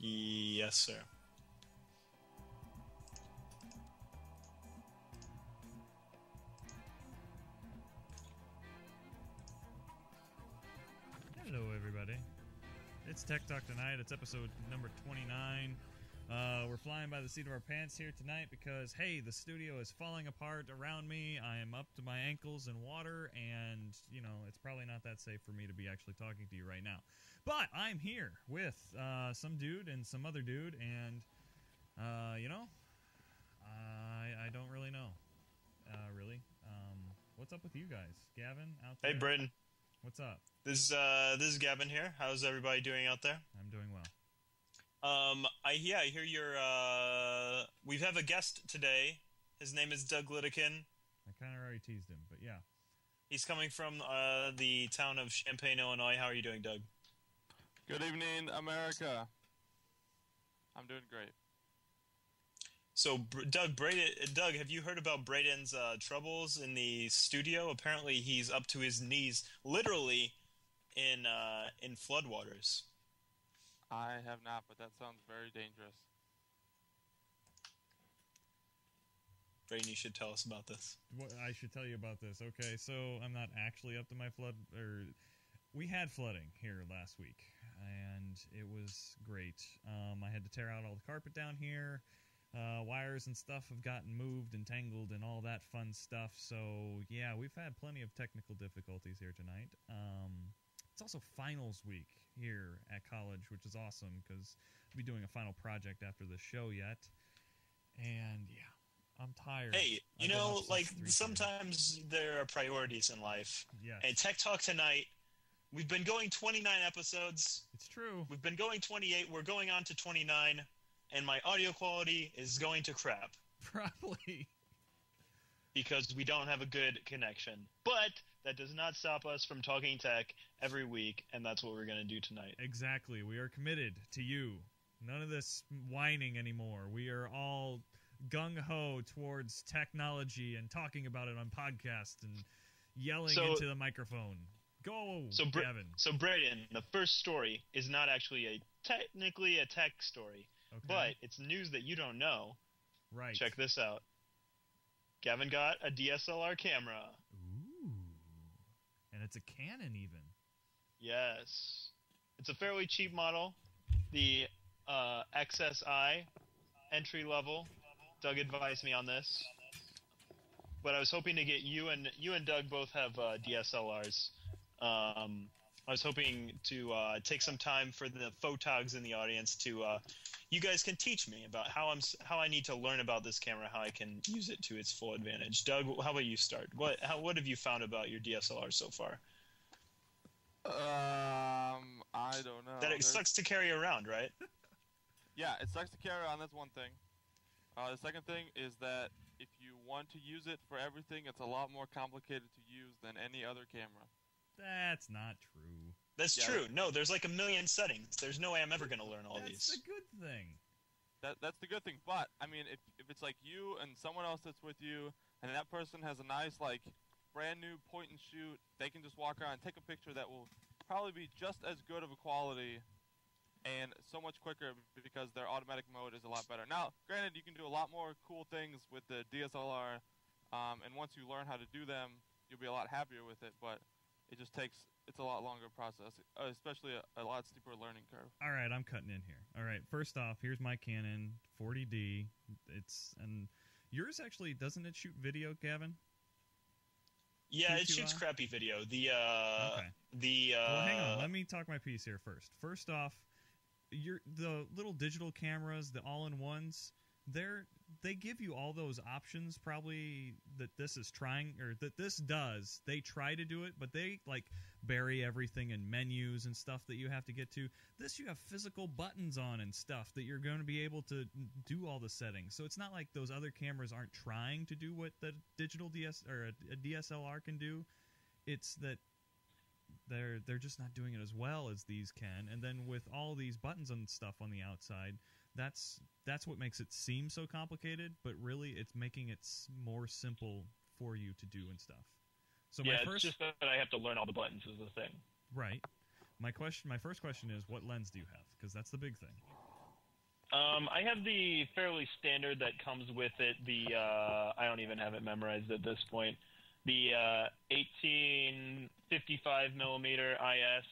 Yes, sir. Hello, everybody. It's Tech Talk Tonight. It's episode number 29. We're flying by the seat of our pants here tonight because, hey, the studio is falling apart around me. I am up to my ankles in water, and, you know, it's probably not that safe for me to be actually talking to you right now. But I'm here with some dude and some other dude, and, you know, I don't really know, really. What's up with you guys? Gavin, out there? Hey, Britton. What's up? This is Gavin here. How's everybody doing out there? I'm doing well. I hear you're. We have a guest today. His name is Doug Lidekin. I kind of already teased him, but yeah. He's coming from the town of Champaign, Illinois. How are you doing, Doug? Good evening, America. I'm doing great. So, Doug, have you heard about Braden's troubles in the studio? Apparently, he's up to his knees, literally, in floodwaters. I have not, but that sounds very dangerous. Braden, you should tell us about this. I should tell you about this. Okay, so I'm not actually up to my we had flooding here last week, and it was great. I had to tear out all the carpet down here. Wires and stuff have gotten moved and tangled and all that fun stuff. So, yeah, we've had plenty of technical difficulties here tonight. It's also finals week here at college, which is awesome because I'll be doing a final project after the show yet. And, yeah, I'm tired. Hey, you know, like, sometimes there are priorities in life. Yes. And Tech Talk Tonight, we've been going 29 episodes. It's true. We've been going 28. We're going on to 29. And my audio quality is going to crap. Probably. Because we don't have a good connection. But that does not stop us from talking tech every week, and that's what we're going to do tonight. Exactly. We are committed to you. None of this whining anymore. We are all gung-ho towards technology and talking about it on podcasts and yelling into the microphone. Go, Gavin. So, Braden, the first story is not actually technically a tech story. Okay. But it's news that you don't know. Right. Check this out. Gavin got a DSLR camera. Ooh. And it's a Canon even. Yes. It's a fairly cheap model. The XSI entry level. Doug advised me on this. But I was hoping to get you and Doug both have DSLRs. I was hoping to take some time for the photogs in the audience to you guys can teach me about how I need to learn about this camera, how I can use it to its full advantage. Doug, how about you start? What have you found about your DSLR so far? I don't know. That it sucks to carry around, right? Yeah, it sucks to carry around. That's one thing. The second thing is that if you want to use it for everything, it's a lot more complicated to use than any other camera. That's not true. That's true. No, there's like a million settings. There's no way I'm ever going to learn all these. That's the good thing. That's the good thing. But, I mean, if it's like you and someone else that's with you, and that person has a nice, like, brand new point and shoot, they can just walk around and take a picture that will probably be just as good of a quality and so much quicker because their automatic mode is a lot better. Now, granted, you can do a lot more cool things with the DSLR, and once you learn how to do them, you'll be a lot happier with it, but it just takes... It's a lot longer process, especially a lot steeper learning curve. All right, I'm cutting in here. All right, first off, here's my Canon 40D. And yours actually, doesn't it shoot video, Gavin? Yeah, it shoots crappy video. Well, hang on. Let me talk my piece here first. First off, the little digital cameras, the all-in-ones, they give you all those options probably that this is trying, or that this does. They try to do it, but they like bury everything in menus and stuff that you have to get to. This you have physical buttons on and stuff that you're going to be able to do all the settings. So it's not like those other cameras aren't trying to do what the digital a DSLR can do. It's that they're just not doing it as well as these can. And then with all these buttons and stuff on the outside, that's what makes it seem so complicated, but really it's making it more simple for you to do and stuff. So it's just that I have to learn all the buttons is the thing. Right. My first question is, what lens do you have? Because that's the big thing. I have the fairly standard that comes with it. I don't even have it memorized at this point. The 1855 millimeter IS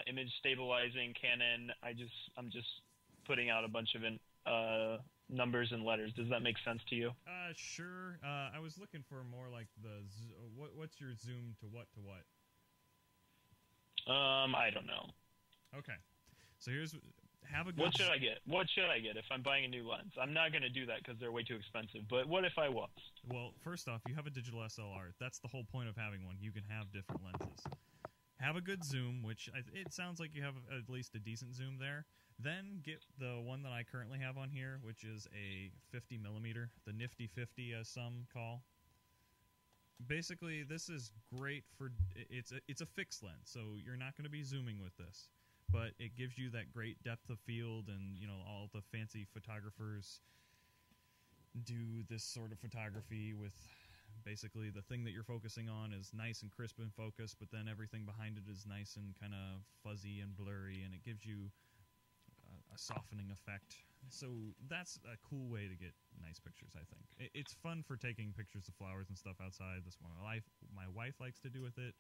image stabilizing Canon. I'm just putting out a bunch of numbers and letters. Does that make sense to you? Sure. I was looking for more like what's your zoom to what to what? I don't know. Okay. So have a good... What should I get? What should I get if I'm buying a new lens? I'm not going to do that because they're way too expensive. But what if I was? Well, first off, you have a digital SLR. That's the whole point of having one. You can have different lenses. Have a good zoom, which it sounds like you have at least a decent zoom there. Then get the one that I currently have on here, which is a 50 millimeter, the Nifty 50, as some call. Basically, this is great for it's a fixed lens, so you're not going to be zooming with this, but it gives you that great depth of field, and all the fancy photographers do this sort of photography with basically the thing that you're focusing on is nice and crisp in focus, but then everything behind it is nice and kind of fuzzy and blurry, and it gives you a softening effect. So that's a cool way to get nice pictures, I think. It's fun for taking pictures of flowers and stuff outside. That's what my wife likes to do with it.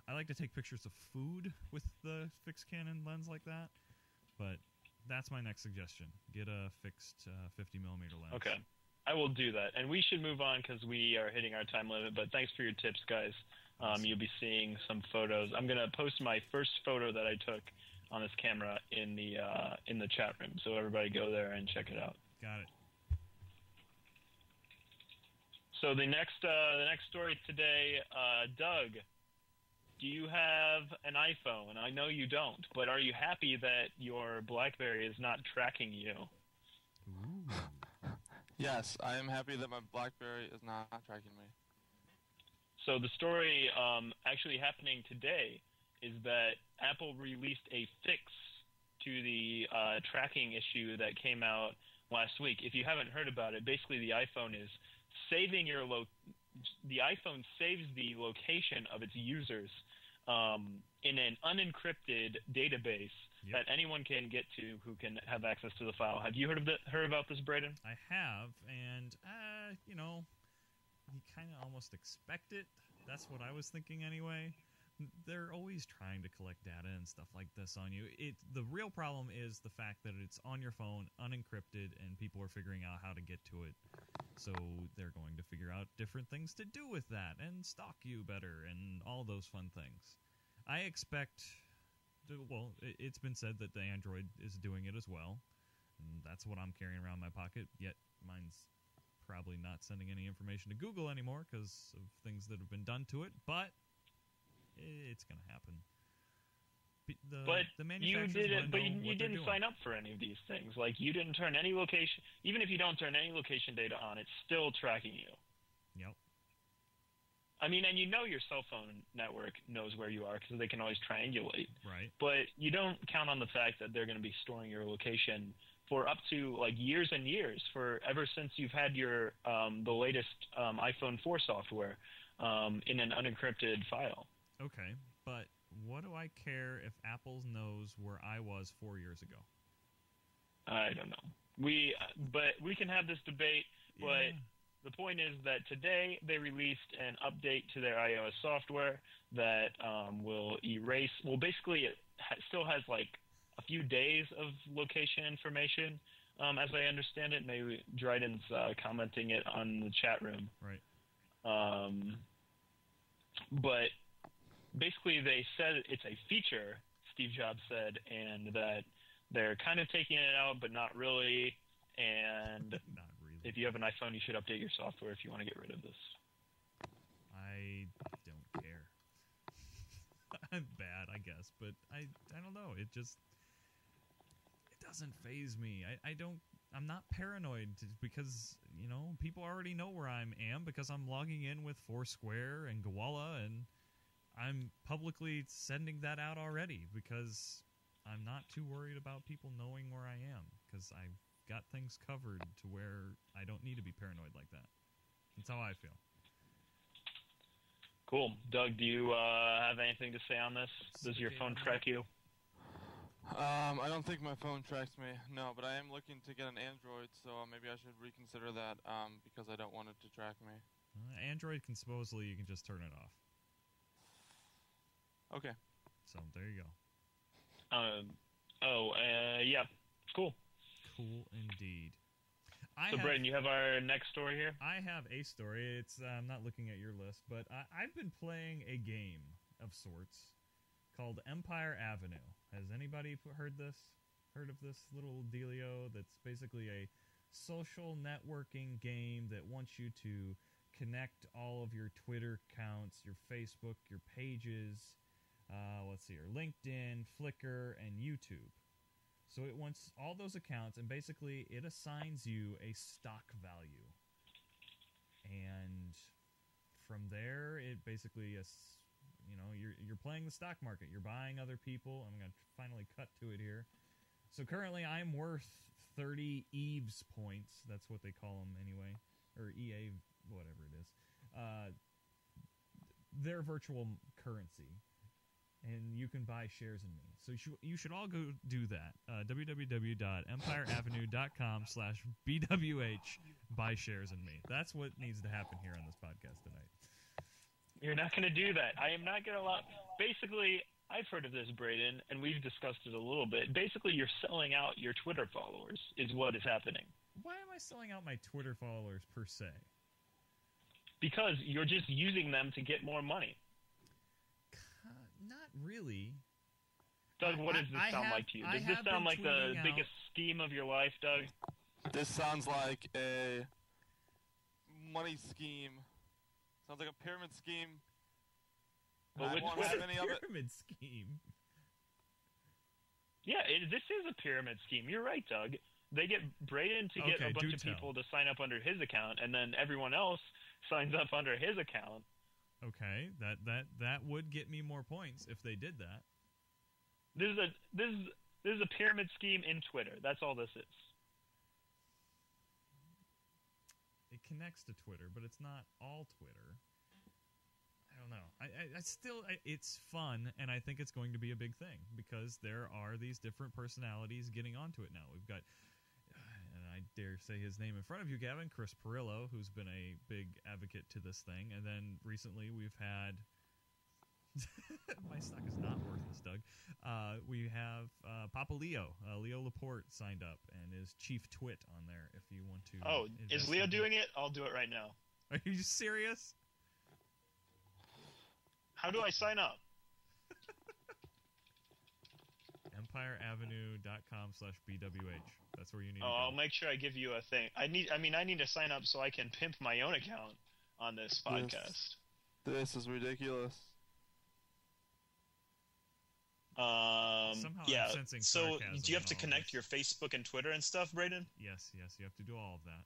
I like to take pictures of food with the fixed Canon lens like that, but that's my next suggestion. Get a fixed 50 millimeter lens. Okay. I will do that. And we should move on because we are hitting our time limit, but thanks for your tips, guys. You'll be seeing some photos. I'm going to post my first photo that I took on this camera in the chat room, so everybody go there and check it out. Got it. So the next story today, Doug, do you have an iPhone? I know you don't, but are you happy that your BlackBerry is not tracking you? Ooh. Yes, I am happy that my BlackBerry is not tracking me. So the story actually happening today is that Apple released a fix to the tracking issue that came out last week. If you haven't heard about it, basically the iPhone is saving the iPhone saves the location of its users in an unencrypted database that anyone can get to who can have access to the file. Have you heard about this, Braden? I have, and you kind of almost expect it. That's what I was thinking anyway. They're always trying to collect data and stuff like this on you. The real problem is the fact that it's on your phone, unencrypted, and people are figuring out how to get to it. So they're going to figure out different things to do with that and stalk you better and all those fun things. I expect... Well, it's been said that the Android is doing it as well. And that's what I'm carrying around in my pocket, yet mine's probably not sending any information to Google anymore because of things that have been done to it, but... it's going to happen. The manufacturers you didn't sign up for any of these things. Like, you didn't turn any location. Even if you don't turn any location data on, it's still tracking you. Yep. I mean, and your cell phone network knows where you are because they can always triangulate. Right. But you don't count on the fact that they're going to be storing your location for up to like years and years, for ever since you've had your the latest iPhone 4 software in an unencrypted file. Okay, but what do I care if Apple knows where I was 4 years ago? I don't know. But we can have this debate, but the point is that today they released an update to their iOS software that will erase... Well, basically it still has like a few days of location information, as I understand it. Maybe Dryden's commenting it on the chat room. Right. But... basically, they said it's a feature, Steve Jobs said, and that they're kind of taking it out, but not really. And not really. If you have an iPhone, you should update your software if you want to get rid of this. I don't care. I'm bad, I guess, but I don't know. It doesn't faze me. I'm not paranoid because, people already know where I am because I'm logging in with Foursquare and Gowalla, and I'm publicly sending that out already because I'm not too worried about people knowing where I am because I've got things covered to where I don't need to be paranoid like that. That's how I feel. Cool. Doug, do you have anything to say on this? Does your phone track you? I don't think my phone tracks me. No, but I am looking to get an Android, so maybe I should reconsider that. Because I don't want it to track me. Android can supposedly you can just turn it off. Okay. So there you go. Yeah, cool. Cool indeed. So, Braden, you have our next story here? I have a story. It's I'm not looking at your list, but I've been playing a game of sorts called Empire Avenue. Has anybody heard of this little dealio that's basically a social networking game that wants you to connect all of your Twitter accounts, your Facebook, your pages, let's see here, LinkedIn, Flickr, and YouTube. So it wants all those accounts, and basically it assigns you a stock value. And from there, it basically is, you're playing the stock market. You're buying other people. I'm going to finally cut to it here. So currently I'm worth 30 Eves points. That's what they call them anyway. Or EA, whatever it is. Their virtual currency. And you can buy shares in me. So you should all go do that. www.empireavenue.com/BWH. Buy shares in me. That's what needs to happen here on this podcast tonight. You're not going to do that. I am not going to allow... Basically, I've heard of this, Braden, and we've discussed it a little bit. Basically, you're selling out your Twitter followers is what is happening. Why am I selling out my Twitter followers per se? Because you're just using them to get more money. Not really. Doug, what does this sound like to you? Does this sound like the biggest scheme of your life, Doug? This sounds like a money scheme. Sounds like a pyramid scheme. Well, I won't have any of it. Pyramid scheme. Yeah, this is a pyramid scheme. You're right, Doug. They get Braden to get a bunch of people to sign up under his account, and then everyone else signs up under his account. Okay, that would get me more points if they did that. This is a pyramid scheme in Twitter. That's all this is. It connects to Twitter, but it's not all Twitter. I don't know. I still it's fun, and I think it's going to be a big thing because there are these different personalities getting onto it now. We've got, and I dare say his name in front of you, Gavin, Chris Perillo, who's been a big advocate to this thing, and then recently we've had. My stock is not worthless, Doug. We have Papa Leo. Leo Laporte signed up and is chief twit on there if you want to. Oh, is Leo doing it? I'll do it right now. Are you serious? How do I sign up? EmpireAvenue.com/BWH. That's where you need to go. I'll make sure I give you a thing. I need to sign up so I can pimp my own account on this podcast. This is ridiculous. Somehow yeah. I'm sensing So, sarcasm do you have in to all connect this. your Facebook and Twitter and stuff, Braden? Yes, you have to do all of that.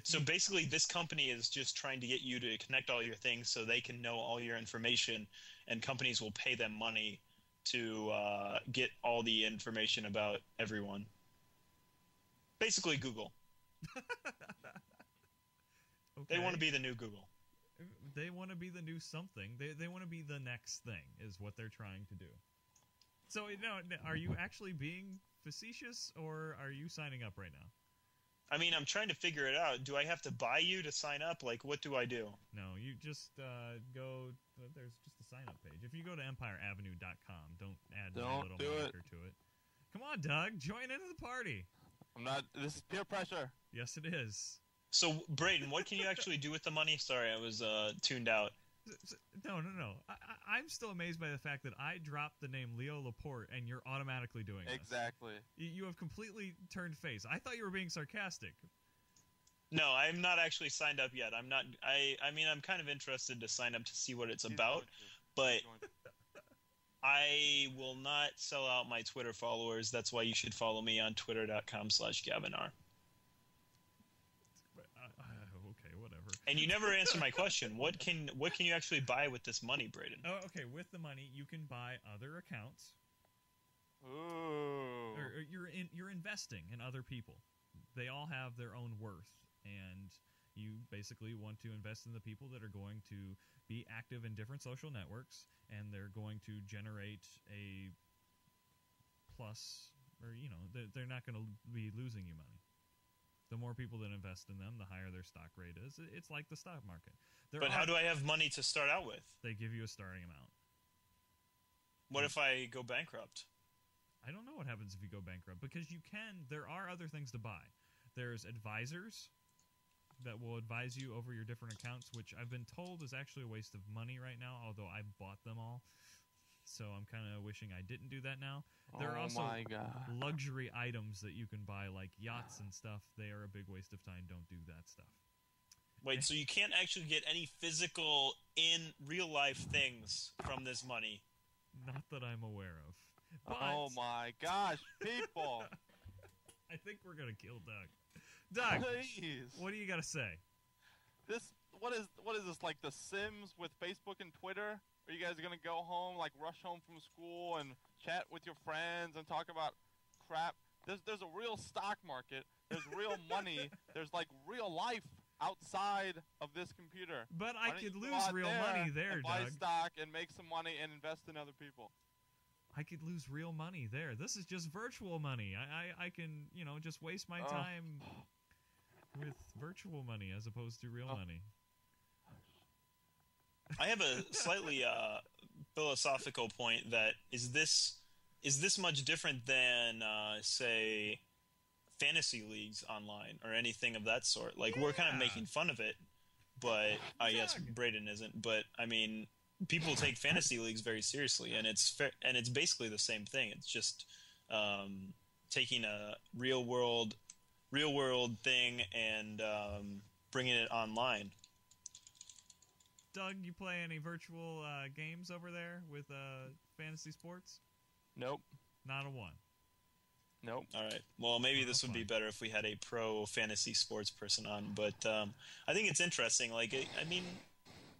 So basically, this company is just trying to get you to connect all your things so they can know all your information, and companies will pay them money to get all the information about everyone. Basically, Google. Okay. They want to be the new Google. They want to be the new something. They want to be the next thing is what they're trying to do. So, are you actually being facetious, or are you signing up right now? I mean, I'm trying to figure it out. Do I have to buy you to sign up? Like, what do I do? No, you just go. There's just a sign-up page. If you go to EmpireAvenue.com, don't add my little moniker to it. Come on, Doug, join into the party. I'm not. This is peer pressure. Yes, it is. So, Braden, what can you actually do with the money? Sorry, I was tuned out. No. I'm still amazed by the fact that I dropped the name Leo Laporte and you're automatically doing this. Exactly. You have completely turned face. I thought you were being sarcastic. No, I'm not actually signed up yet. I'm not. I mean, I'm kind of interested to sign up to see what it's about, but I will not sell out my Twitter followers. That's why you should follow me on twitter.com/Gavinar. Okay, whatever. And you never answered my question. What can you actually buy with this money, Braden? Oh, okay. With the money, you can buy other accounts. Ooh. Or you're investing in other people. They all have their own worth, and you basically want to invest in the people that are going to be active in different social networks, and they're going to generate a plus, or they're not going to be losing you money. The more people that invest in them, the higher their stock rate is. It's like the stock market. But how do I have money to start out with? They give you a starting amount. What if I go bankrupt? I don't know what happens if you go bankrupt, because there are other things to buy. There's advisors that will advise you over your different accounts, which I've been told is actually a waste of money right now, although I bought them all. So I'm kind of wishing I didn't do that now. There are also luxury items that you can buy, like yachts and stuff. They are a big waste of time. Don't do that stuff. Wait, so you can't actually get any physical, in real-life things from this money? Not that I'm aware of. But oh my gosh, people! I think we're going to kill Doug. Doug, please. What do you got to say? What is this, like The Sims with Facebook and Twitter? Are you guys going to go home, like rush home from school and chat with your friends and talk about crap? There's a real stock market. There's real money. There's like real life outside of this computer. But I could lose real money there, and Doug. buy stock and make some money and invest in other people. I could lose real money there. This is just virtual money. I can, just waste my time with virtual money as opposed to real money. I have a slightly philosophical point that is this much different than say fantasy leagues online or anything of that sort? Like we're kind of making fun of it, but I guess Braden isn't. But I mean, people take fantasy leagues very seriously, and it's basically the same thing. It's just taking a real world thing and bringing it online. Doug, you play any virtual games over there with fantasy sports? Nope. Not a one. Nope. All right. Well, maybe this would be better if we had a pro fantasy sports person on. But I think it's interesting. Like, I mean,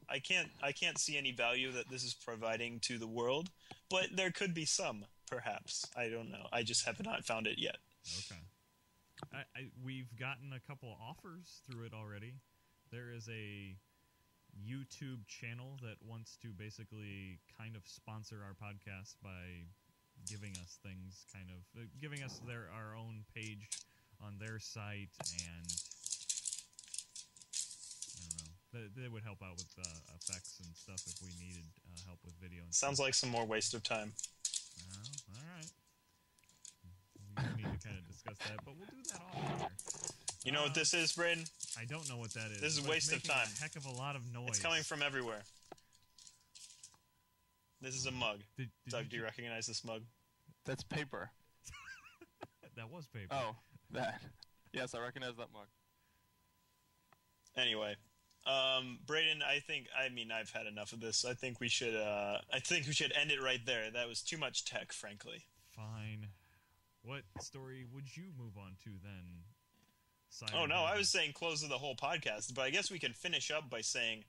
I can't see any value that this is providing to the world, but there could be some, perhaps. I don't know. I just have not found it yet. Okay. We've gotten a couple offers through it already. There is a YouTube channel that wants to basically kind of sponsor our podcast by giving us things, giving us our own page on their site, and I don't know. They would help out with effects and stuff if we needed help with video. And Sounds like some more waste of time. Well, all right. We need to kind of discuss that, but we'll do that off air. You know what this is, Braden? I don't know what that is. This is a waste of time. A heck of a lot of noise. It's coming from everywhere. This is a mug. Doug, do you recognize this mug? That's paper. That was paper. Oh, that. Yes, I recognize that mug. Anyway, Braden, I've had enough of this. I think we should end it right there. That was too much tech, frankly. Fine. What story would you move on to then? Oh, no, I was saying close of the whole podcast, but I guess we can finish up by saying,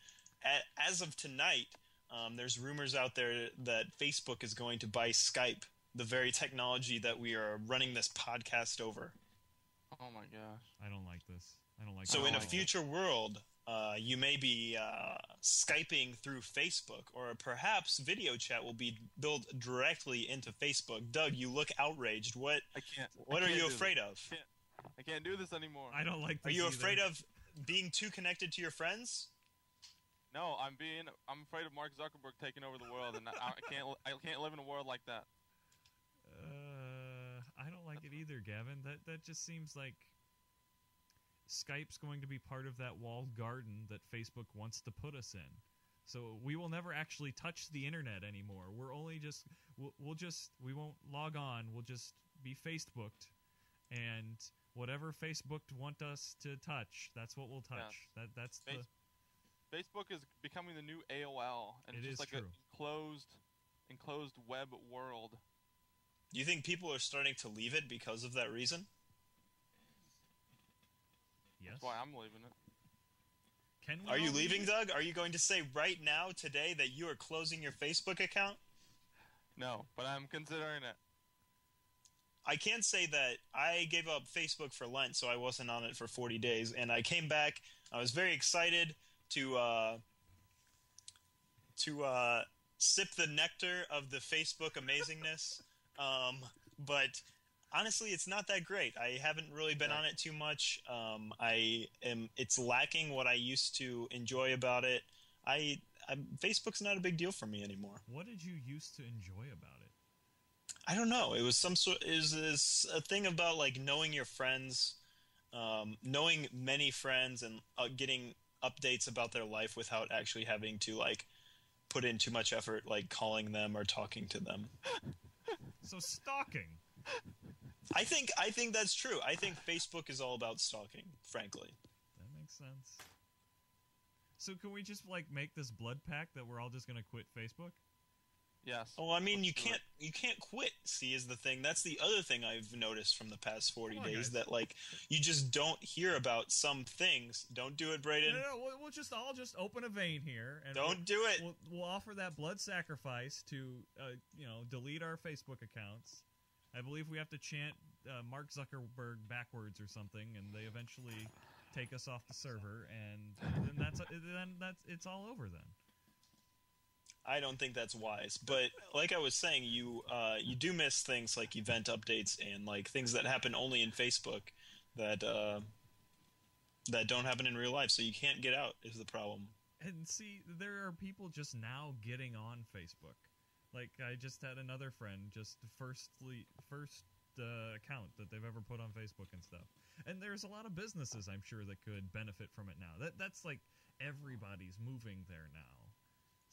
as of tonight, there's rumors out there that Facebook is going to buy Skype, the very technology that we are running this podcast over. Oh, my gosh. I don't like this. So in a future world, you may be Skyping through Facebook, or perhaps video chat will be built directly into Facebook. Doug, you look outraged. What are you afraid of? I can't do this anymore. I don't like this. Are you afraid of being too connected to your friends? No, I'm afraid of Mark Zuckerberg taking over the world, and I can't live in a world like that. I don't like it either, Gavin. That just seems like Skype's going to be part of that walled garden that Facebook wants to put us in. So we will never actually touch the internet anymore. We're only just we won't log on. We'll just be Facebooked, and whatever Facebook want us to touch, that's what we'll touch. Yeah. That's Facebook is becoming the new AOL, and it's just like an enclosed web world. Do you think people are starting to leave it because of that reason? Yes. That's why I'm leaving it. Are you leaving, Doug? Are you going to say right now, today, that you are closing your Facebook account? No, but I'm considering it. I can't say that I gave up Facebook for Lent, so I wasn't on it for 40 days, and I came back. I was very excited to sip the nectar of the Facebook amazingness. but honestly, it's not that great. I haven't really been on it too much. It's lacking what I used to enjoy about it. Facebook's not a big deal for me anymore. What did you used to enjoy about it? I don't know. It was a thing about like knowing your friends, knowing many friends, and getting updates about their life without actually having to like put in too much effort, like calling them or talking to them. So stalking. I think that's true. I think Facebook is all about stalking, frankly. That makes sense. So can we just like make this blood pact that we're all just gonna quit Facebook? Yes. Oh, I mean, you can't quit. See, is the thing. That's the other thing I've noticed from the past 40 days, guys. that like you just don't hear about some things. Don't do it, Brayden. No, we'll just all open a vein here, and don't do it. We'll offer that blood sacrifice to delete our Facebook accounts. I believe we have to chant Mark Zuckerberg backwards or something, and they eventually take us off the server, and then that's it's all over then. I don't think that's wise, but like I was saying, you do miss things like event updates and like things that happen only in Facebook that don't happen in real life. So you can't get out is the problem. And see, there are people just now getting on Facebook. Like I just had another friend just first account that they've ever put on Facebook and stuff. And there's a lot of businesses I'm sure that could benefit from it now. That's like everybody's moving there now.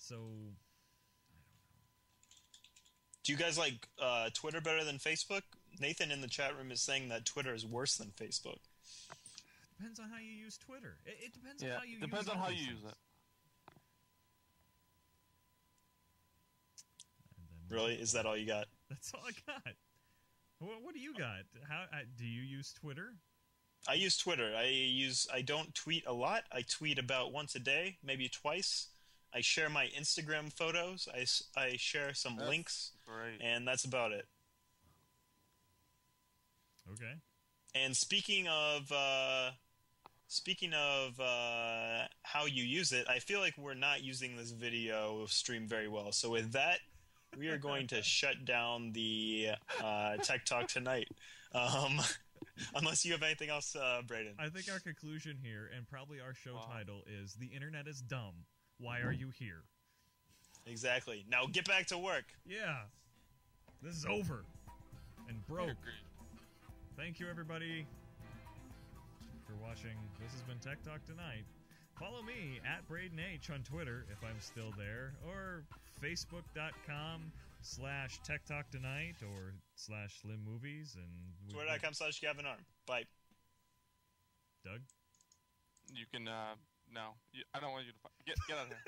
So, I don't know. Do you guys like Twitter better than Facebook? Nathan in the chat room is saying that Twitter is worse than Facebook. Depends on how you use Twitter. It depends on how you use it. Really? Is that all you got? That's all I got. What do you got? How do you use Twitter? I use Twitter. I don't tweet a lot. I tweet about once a day, maybe twice. I share my Instagram photos. I share some links, great. And that's about it. Okay. And speaking of how you use it, I feel like we're not using this video stream very well. So with that, we are going to shut down the Tech Talk tonight. Unless you have anything else, Brayden. I think our conclusion here, and probably our show title, is "The Internet is dumb. Why are you here?" Exactly. Now get back to work. Yeah. This is over. And broke. Thank you, everybody, for watching. This has been Tech Talk Tonight. Follow me at BradenH on Twitter if I'm still there, or Facebook.com/TechTalkTonight or /SlimMovies, and Twitter.com/GavinArm. Bye. Doug? You can, no. I don't want you to... Get out of here.